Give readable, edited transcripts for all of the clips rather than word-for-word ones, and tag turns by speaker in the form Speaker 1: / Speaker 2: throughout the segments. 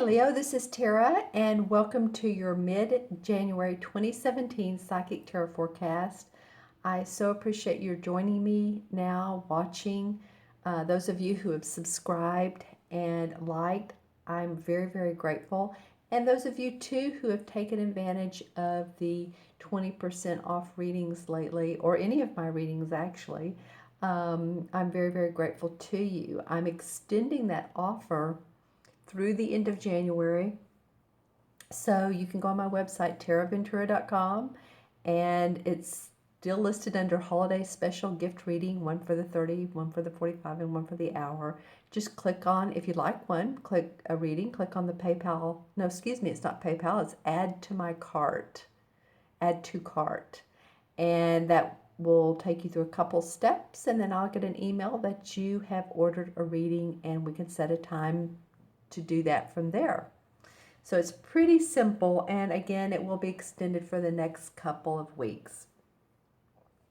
Speaker 1: Leo, this is Tara, and welcome to your mid-January 2017 Psychic Tarot Forecast. I so appreciate you joining me now, watching. Those of you who have subscribed and liked, I'm very, very grateful. And those of you too who have taken advantage of the 20% off readings lately, or any of my readings actually, I'm very, very grateful to you. I'm extending that offer through the end of January. So you can go on my website, taraventura.com, and it's still listed under holiday special gift reading, one for the 30, one for the 45, and one for the hour. Just click on, if you'd like one, click a reading, click on the PayPal. No, excuse me, it's not PayPal, it's add to my cart, add to cart. And that will take you through a couple steps, and then I'll get an email that you have ordered a reading, and we can set a time to do that from there. So it's pretty simple, and again, it will be extended for the next couple of weeks.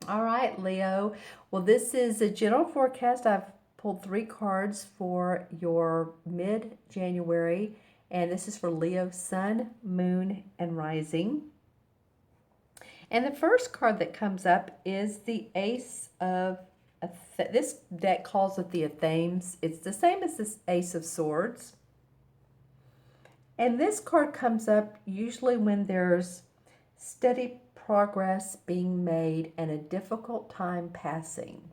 Speaker 1: All right, Leo. Well, this is a general forecast. I've pulled 3 cards for your mid-January, and this is for Leo, Sun, Moon, and Rising. And the first card that comes up is the Ace of, this deck calls it the Athames. It's the same as this Ace of Swords. And this card comes up usually when there's steady progress being made and a difficult time passing.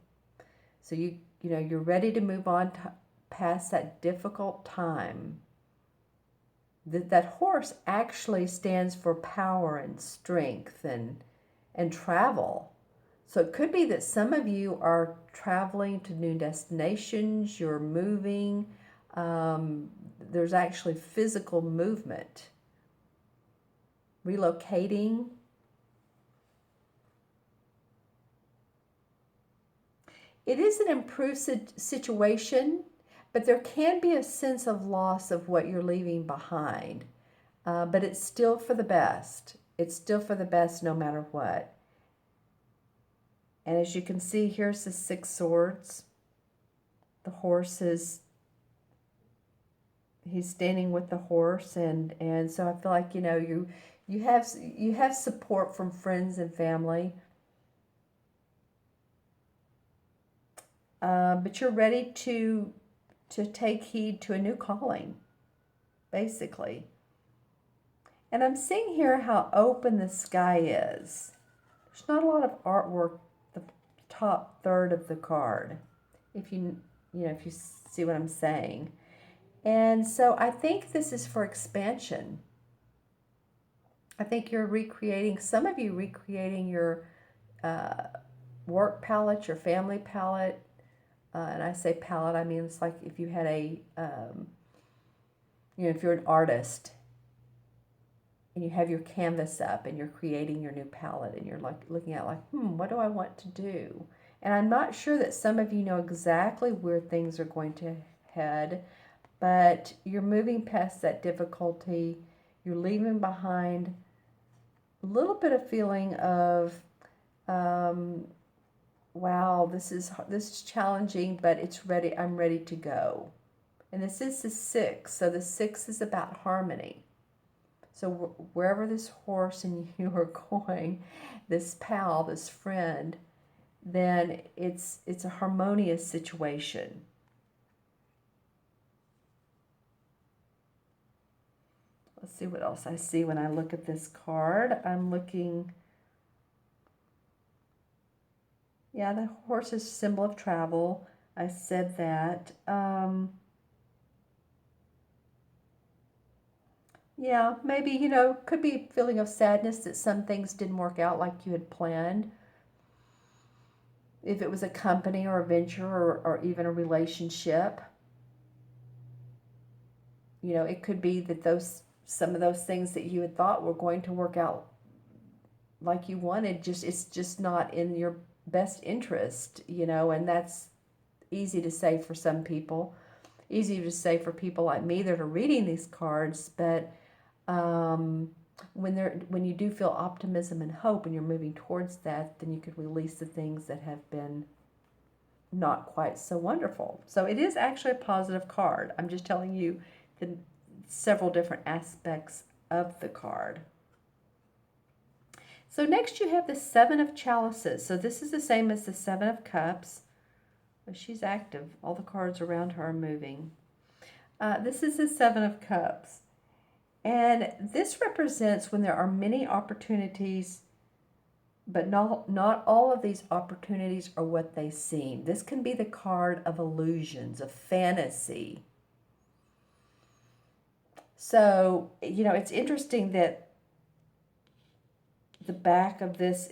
Speaker 1: So you're ready to move on past that difficult time. That horse actually stands for power and strength and travel. So it could be that some of you are traveling to new destinations, you're moving. There's actually physical movement, relocating. It is an improved situation, but there can be a sense of loss of what you're leaving behind. But it's still for the best. It's still for the best no matter what. And as you can see, here's the 6 swords. The horse is, he's standing with the horse, and so I feel like you have support from friends and family, but you're ready to take heed to a new calling, basically. And I'm seeing here how open the sky is. There's not a lot of artwork the top third of the card, if you see what I'm saying. And so I think this is for expansion. I think you're recreating, some of you recreating your work palette, your family palette. And I say palette, I mean, it's like if you had a, if you're an artist and you have your canvas up and you're creating your new palette and you're like looking at like, what do I want to do? And I'm not sure that some of you know exactly where things are going to head, but you're moving past that difficulty. You're leaving behind a little bit of feeling of, wow, this is challenging, but it's ready. I'm ready to go. And this is the 6. So the 6 is about harmony. So wherever this horse and you are going, this pal, this friend, then it's a harmonious situation. Let's see what else I see when I look at this card. I'm looking, yeah, the horse is a symbol of travel. I said that. Yeah, maybe, could be a feeling of sadness that some things didn't work out like you had planned. If it was a company or a venture or even a relationship, it could be that some of those things that you had thought were going to work out like you wanted, it's just not in your best interest, and that's easy to say for some people, easy to say for people like me that are reading these cards, but when you do feel optimism and hope and you're moving towards that, then you could release the things that have been not quite so wonderful. So it is actually a positive card. I'm just telling you several different aspects of the card. So next you have the Seven of Chalices. So this is the same as the Seven of Cups. She's active. All the cards around her are moving. This is the Seven of Cups. And this represents when there are many opportunities, but not all of these opportunities are what they seem. This can be the card of illusions, of fantasy. So, it's interesting that the back of this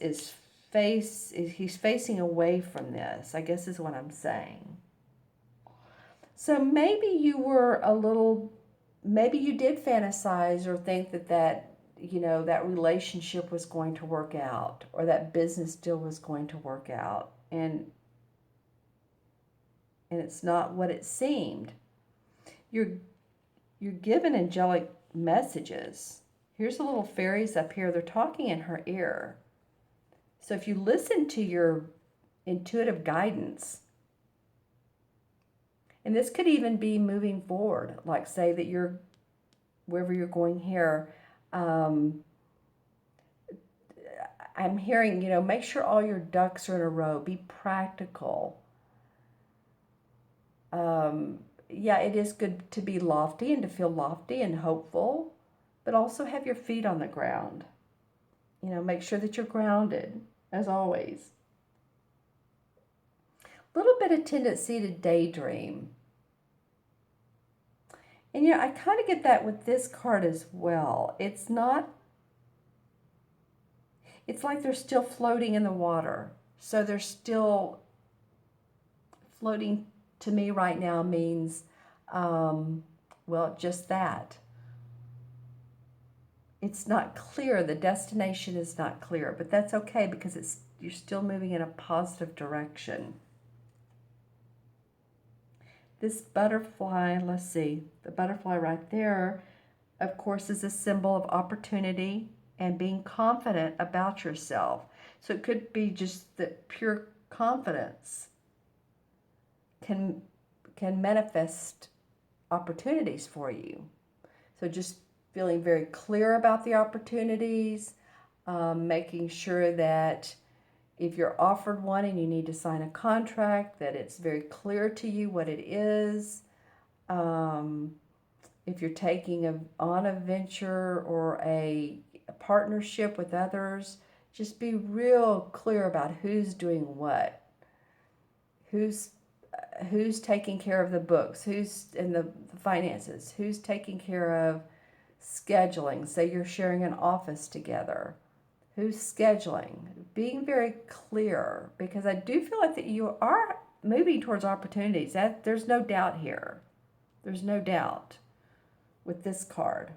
Speaker 1: he's facing away from this, I guess is what I'm saying. So maybe you did fantasize or think that relationship was going to work out, or that business deal was going to work out, and it's not what it seemed. You're given angelic messages. Here's the little fairies up here. They're talking in her ear. So if you listen to your intuitive guidance, and this could even be moving forward, like say that you're, wherever you're going here, I'm hearing, make sure all your ducks are in a row. Be practical. Yeah, it is good to be lofty and to feel lofty and hopeful, but also have your feet on the ground. Make sure that you're grounded, as always. A little bit of tendency to daydream. And I kind of get that with this card as well. It's like they're still floating in the water. So they're still floating. To me right now means, just that. It's not clear. The destination is not clear, but that's okay because you're still moving in a positive direction. This butterfly, let's see, the butterfly right there, of course, is a symbol of opportunity and being confident about yourself. So it could be just that pure confidence can manifest opportunities for you. So just feeling very clear about the opportunities, making sure that if you're offered one and you need to sign a contract, that it's very clear to you what it is. If you're taking on a venture or a partnership with others, just be real clear about who's doing what, who's taking care of the books, who's in the finances, who's taking care of scheduling. Say you're sharing an office together. Who's scheduling? Being very clear, because I do feel like that you are moving towards opportunities. There's no doubt here. There's no doubt with this card.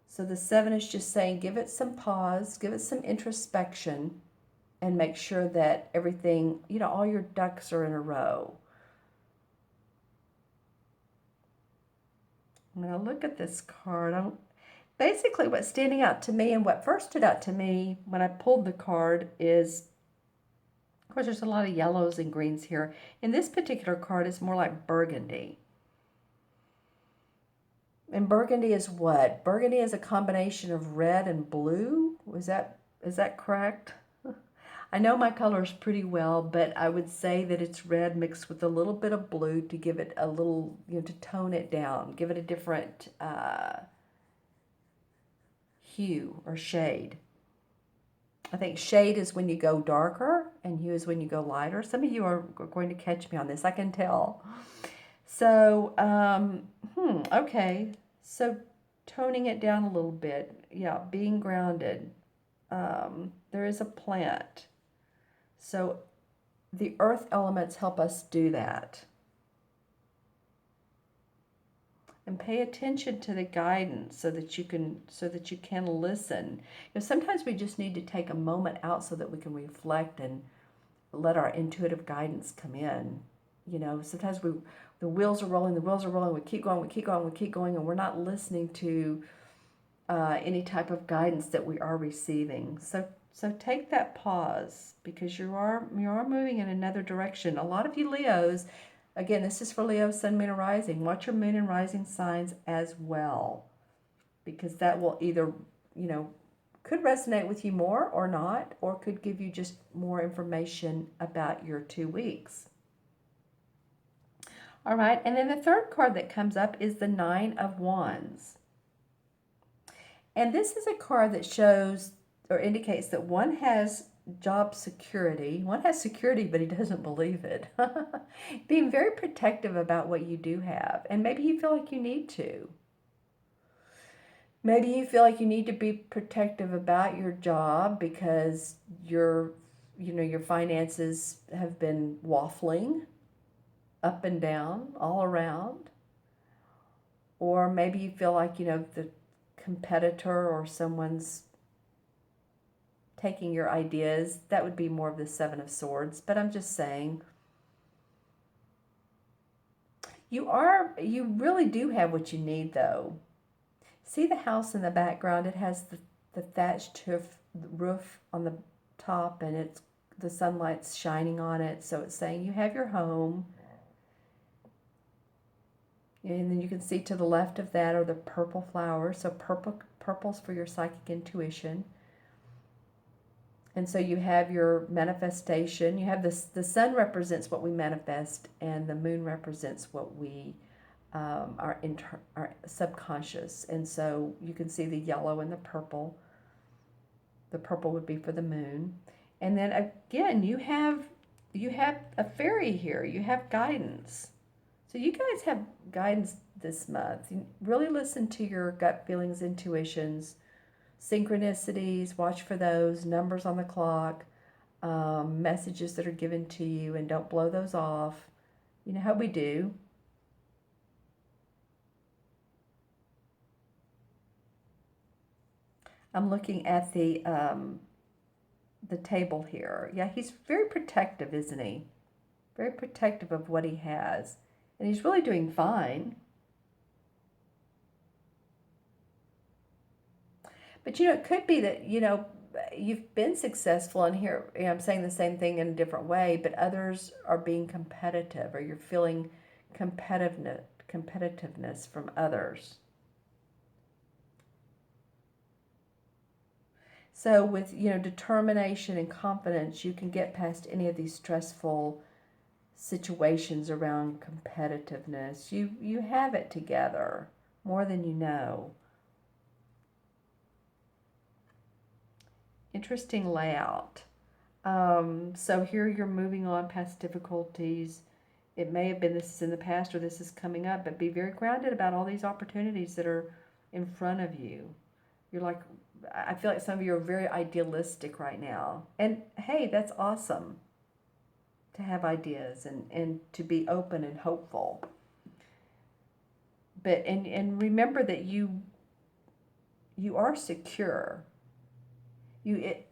Speaker 1: So the 7 is just saying, give it some pause, give it some introspection, and make sure that everything, all your ducks are in a row. I'm going to look at this card. Basically, what's standing out to me and what first stood out to me when I pulled the card is, of course, there's a lot of yellows and greens here. In this particular card, it's more like burgundy. And burgundy is what? Burgundy is a combination of red and blue. Is that correct? I know my colors pretty well, but I would say that it's red mixed with a little bit of blue to give it a little, to tone it down, give it a different hue or shade. I think shade is when you go darker and hue is when you go lighter. Some of you are going to catch me on this, I can tell. So, okay. So toning it down a little bit. Yeah, being grounded. There is a plant. So the earth elements help us do that. And pay attention to the guidance so that you can listen. Sometimes we just need to take a moment out so that we can reflect and let our intuitive guidance come in. Sometimes the wheels are rolling, we keep going, and we're not listening to any type of guidance that we are receiving. So take that pause, because you are moving in another direction. A lot of you Leos, Again, this is for Leo, Sun, Moon, and Rising. Watch your Moon and Rising signs as well, because that will either, could resonate with you more or not, or could give you just more information about your 2 weeks. All right, and then the third card that comes up is the Nine of Wands. And this is a card that shows or indicates that one has job security. One has security, but he doesn't believe it. Being very protective about what you do have. And maybe you feel like you need to. Maybe you feel like you need to be protective about your job because your finances have been waffling up and down all around. Or maybe you feel like, the competitor or someone's taking your ideas. That would be more of the Seven of Swords. But I'm just saying, you really do have what you need, though. See the house in the background? It has the thatched roof on the top, and the sunlight's shining on it. So it's saying you have your home. And then you can see to the left of that are the purple flowers. So purple's for your psychic intuition. And so you have your manifestation. You have the sun represents what we manifest, and the moon represents what we our subconscious. And so you can see the yellow and the purple. The purple would be for the moon. And then again, you have a fairy here. You have guidance. So you guys have guidance this month. You really listen to your gut feelings, intuitions, synchronicities. Watch for those numbers on the clock, messages that are given to you, and don't blow those off. You know how we do. I'm looking at the table here. Yeah, he's very protective, isn't he? Very protective of what he has. And he's really doing fine. But, it could be that, you've been successful, and here I'm saying the same thing in a different way, but others are being competitive, or you're feeling competitiveness from others. So with, determination and confidence, you can get past any of these stressful situations around competitiveness. You have it together more than you know. Interesting layout. So here you're moving on past difficulties. It may have been this is in the past or this is coming up, but be very grounded about all these opportunities that are in front of you. You're like, I feel like some of you are very idealistic right now. And hey, that's awesome to have ideas and to be open and hopeful. But and remember that you are secure.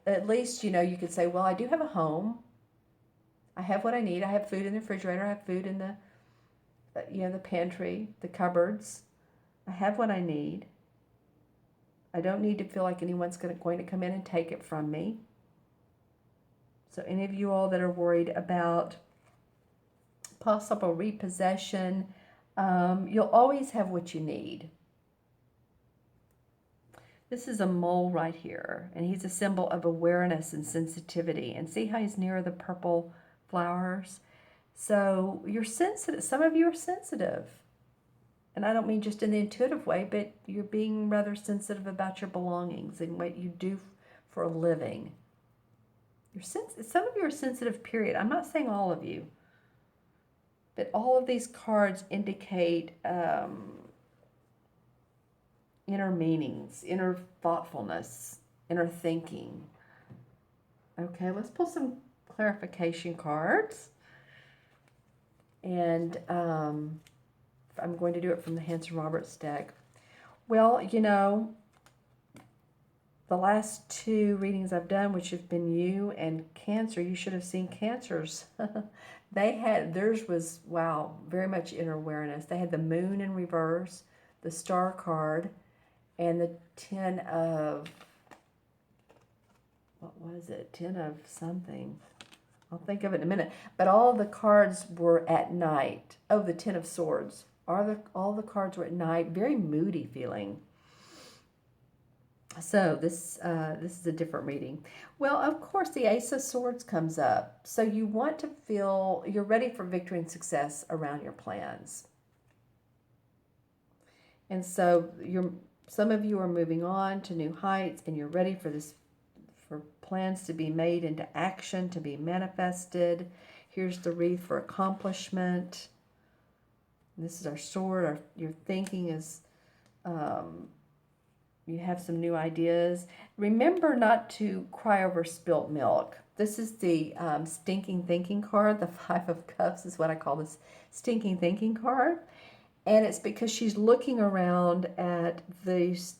Speaker 1: At least, you could say, well, I do have a home. I have what I need. I have food in the refrigerator. I have food in the the pantry, the cupboards. I have what I need. I don't need to feel like anyone's going to come in and take it from me. So any of you all that are worried about possible repossession, you'll always have what you need. This is a mole right here, and he's a symbol of awareness and sensitivity. And see how he's near the purple flowers? So you're sensitive. Some of you are sensitive. And I don't mean just in the intuitive way, but you're being rather sensitive about your belongings and what you do for a living. Some of you are sensitive, period. I'm not saying all of you. But all of these cards indicate inner meanings, inner thoughtfulness, inner thinking. Okay, let's pull some clarification cards. And I'm going to do it from the Hanson Roberts deck. Well, the last 2 readings I've done, which have been you and Cancer, you should have seen Cancer's. Theirs was, wow, very much inner awareness. They had the moon in reverse, the star card, and the 10 of, what was it? 10 of something I'll think of it in a minute. But all the cards were at night. Oh, the Ten of Swords. All the cards were at night. Very moody feeling. So this is a different reading. Well, of course, the Ace of Swords comes up. So you want to feel you're ready for victory and success around your plans. And so some of you are moving on to new heights, and you're ready for plans to be made into action, to be manifested. Here's the wreath for accomplishment. This is our sword. Your thinking is, you have some new ideas. Remember not to cry over spilt milk. This is the stinking thinking card. The Five of Cups is what I call this stinking thinking card. And it's because she's looking around at these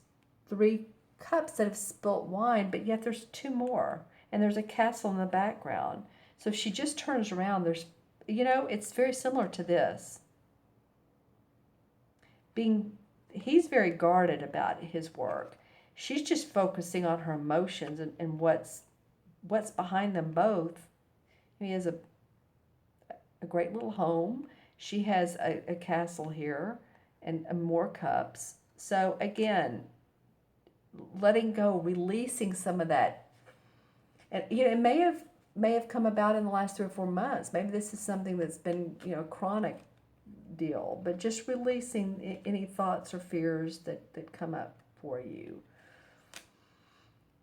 Speaker 1: 3 cups that have spilt wine, but yet there's 2 more. And there's a castle in the background. So if she just turns around, it's very similar to this. He's very guarded about his work. She's just focusing on her emotions and what's behind them both. He has a great little home. She has a castle here and more cups. So again, letting go, releasing some of that. And it may have come about in the last 3 or 4 months. Maybe this is something that's been a chronic deal, but just releasing any thoughts or fears that come up for you.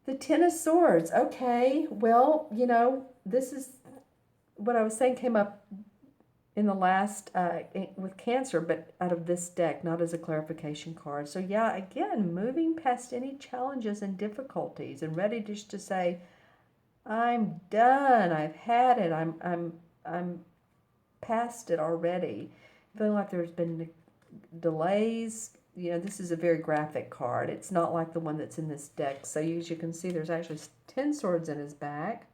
Speaker 1: The Ten of Swords. Okay, well, this is what I was saying came up in the last with Cancer, but out of this deck, not as a clarification card. So yeah, again, moving past any challenges and difficulties and ready just to say, I'm done. I've had it. I'm past it already. Feeling like there's been delays. This is a very graphic card. It's not like the one that's in this deck. So as you can see, there's actually 10 swords in his back.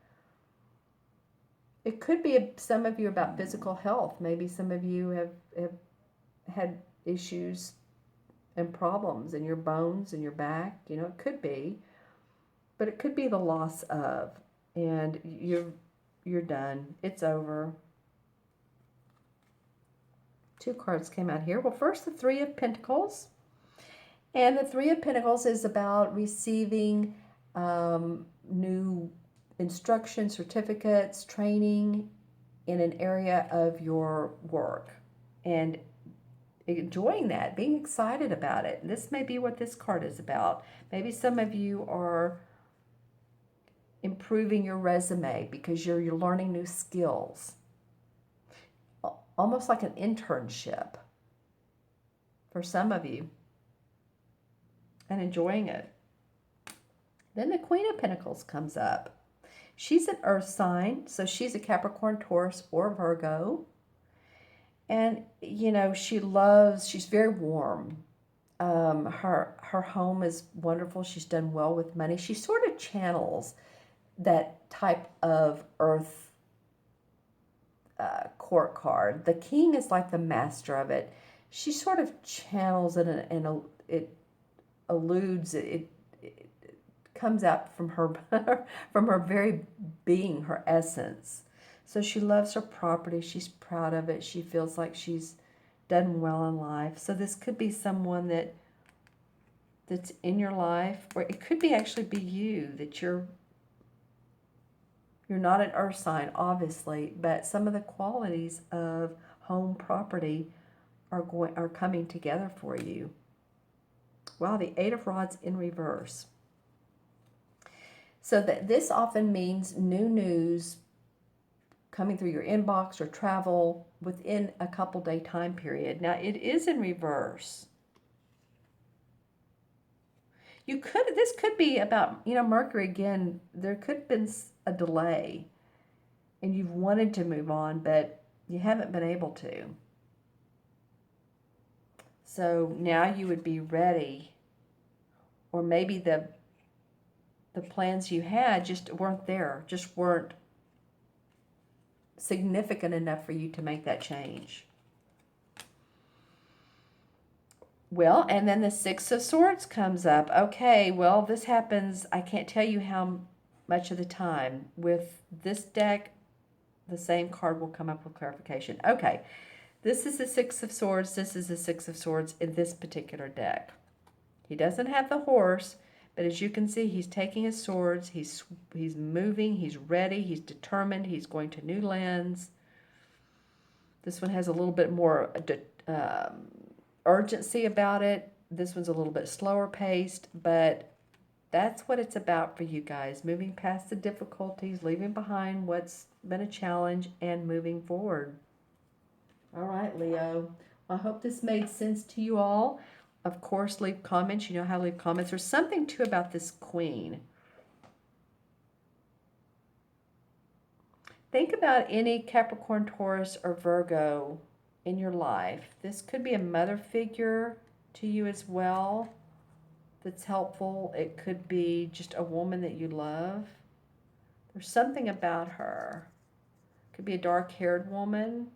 Speaker 1: It could be some of you about physical health. Maybe some of you have had issues and problems in your bones and your back. It could be. But it could be the loss of. And you're done. It's over. 2 cards came out here. Well, first, the Three of Pentacles. And the Three of Pentacles is about receiving new instruction, certificates, training in an area of your work. And enjoying that, being excited about it. And this may be what this card is about. Maybe some of you are improving your resume because you're learning new skills. Almost like an internship for some of you, and enjoying it. Then the Queen of Pentacles comes up. She's an earth sign, so she's a Capricorn, Taurus, or Virgo. And, she's very warm. Her home is wonderful. She's done well with money. She sort of channels that type of earth court card. The King is like the master of it. She sort of channels it and it alludes, it comes out from her from her very being, her essence. So she loves her property. She's proud of it. She feels like she's done well in life. So this could be someone that's in your life, or it could be actually be you, that you're not an earth sign, obviously, but some of the qualities of home property are coming together for you. Wow, the Eight of Rods in reverse. So this often means new news coming through your inbox or travel within a couple-day time period. Now, it is in reverse. This could be about, Mercury again. There could have been a delay and you've wanted to move on, but you haven't been able to. So now you would be ready, or maybe the plans you had just weren't there, just weren't significant enough for you to make that change. Well, and then the Six of Swords comes up. Okay, well, this happens, I can't tell you how much of the time. With this deck, the same card will come up with clarification. Okay, this is the Six of Swords. This is the Six of Swords in this particular deck. He doesn't have the horse, but as you can see, he's taking his swords. He's moving. He's ready. He's determined. He's going to new lands. This one has a little bit more urgency about it. This one's a little bit slower paced, but that's what it's about for you guys. Moving past the difficulties, leaving behind what's been a challenge, and moving forward. All right, Leo. I hope this made sense to you all. Of course, leave comments. You know how to leave comments. There's something, too, about this Queen. Think about any Capricorn, Taurus, or Virgo in your life. This could be a mother figure to you as well that's helpful. It could be just a woman that you love. There's something about her. It could be a dark-haired woman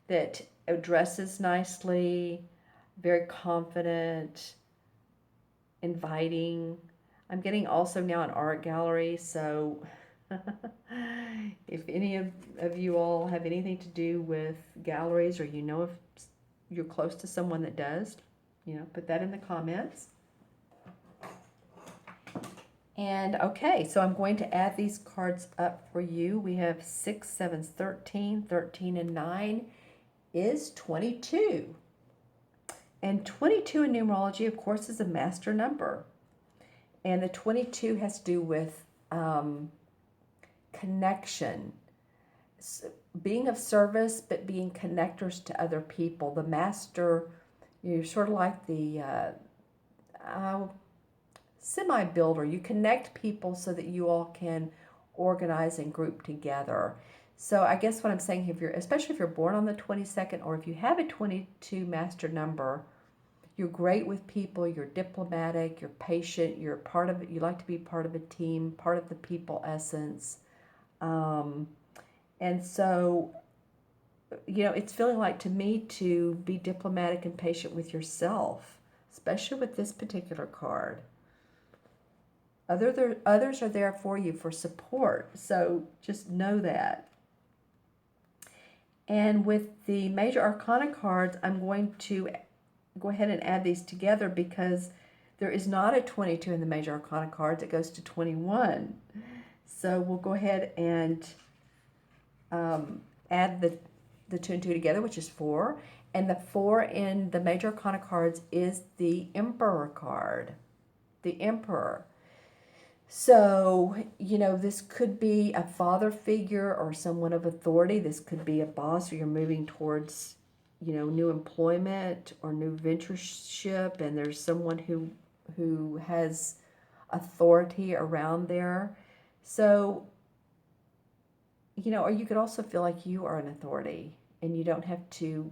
Speaker 1: that dresses nicely, very confident, inviting. I'm getting also now an art gallery, so if any of you all have anything to do with galleries, or you know if you're close to someone that does, you know, put that in the comments. And okay, so I'm going to add these cards up for you. We have 6, 7, 13, 13 and 9 is 22. And 22 in numerology, of course, is a master number. And the 22 has to do with connection, being of service, but being connectors to other people. The master, you're sort of like the semi-builder. You connect people so that you all can organize and group together. So I guess what I'm saying, especially if you're born on the 22nd, or if you have a 22 master number, you're great with people, you're diplomatic, you're patient, you're part of it, you like to be part of a team, part of the people essence. And so, you know, it's feeling like to me to be diplomatic and patient with yourself, especially with this particular card. Others are there for you for support, so just know that. And with the major arcana cards, I'm going to go ahead and add these together because there is not a 22 in the major arcana cards. It goes to 21. So we'll go ahead and add the 2 and 2 together, which is 4. And the 4 in the major arcana cards is the Emperor card. The Emperor. So, you know, this could be a father figure or someone of authority. This could be a boss, or you're moving towards, you know, new employment or new ventureship, and there's someone who has authority around there. So, you know, or you could also feel like you are an authority and you don't have to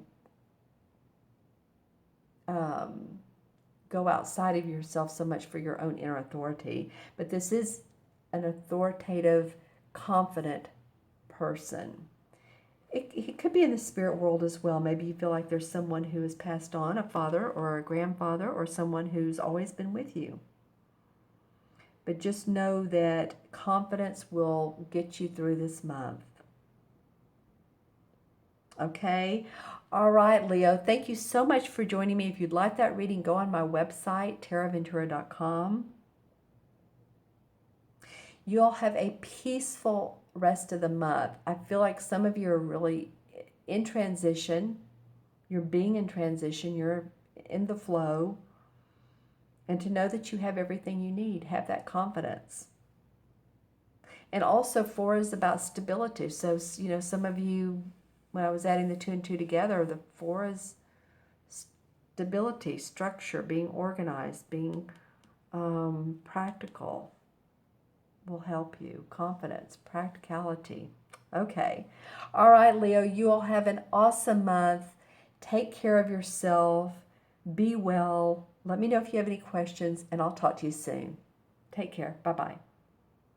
Speaker 1: go outside of yourself so much for your own inner authority. But this is an authoritative, confident person. It could be in the spirit world as well. Maybe you feel like there's someone who has passed on, a father or a grandfather, or someone who's always been with you. But just know that confidence will get you through this month. Okay? All right, Leo, thank you so much for joining me. If you'd like that reading, go on my website, taraventura.com. You all have a peaceful rest of the month. I feel like some of you are really in transition. You're being in transition. You're in the flow. And to know that you have everything you need, have that confidence. And also 4 is about stability. So, you know, some of you, when I was adding the 2 and 2 together, the 4 is stability, structure, being organized, being practical will help you. Confidence, practicality. Okay. All right, Leo, you all have an awesome month. Take care of yourself. Be well. Let me know if you have any questions, and I'll talk to you soon. Take care. Bye-bye.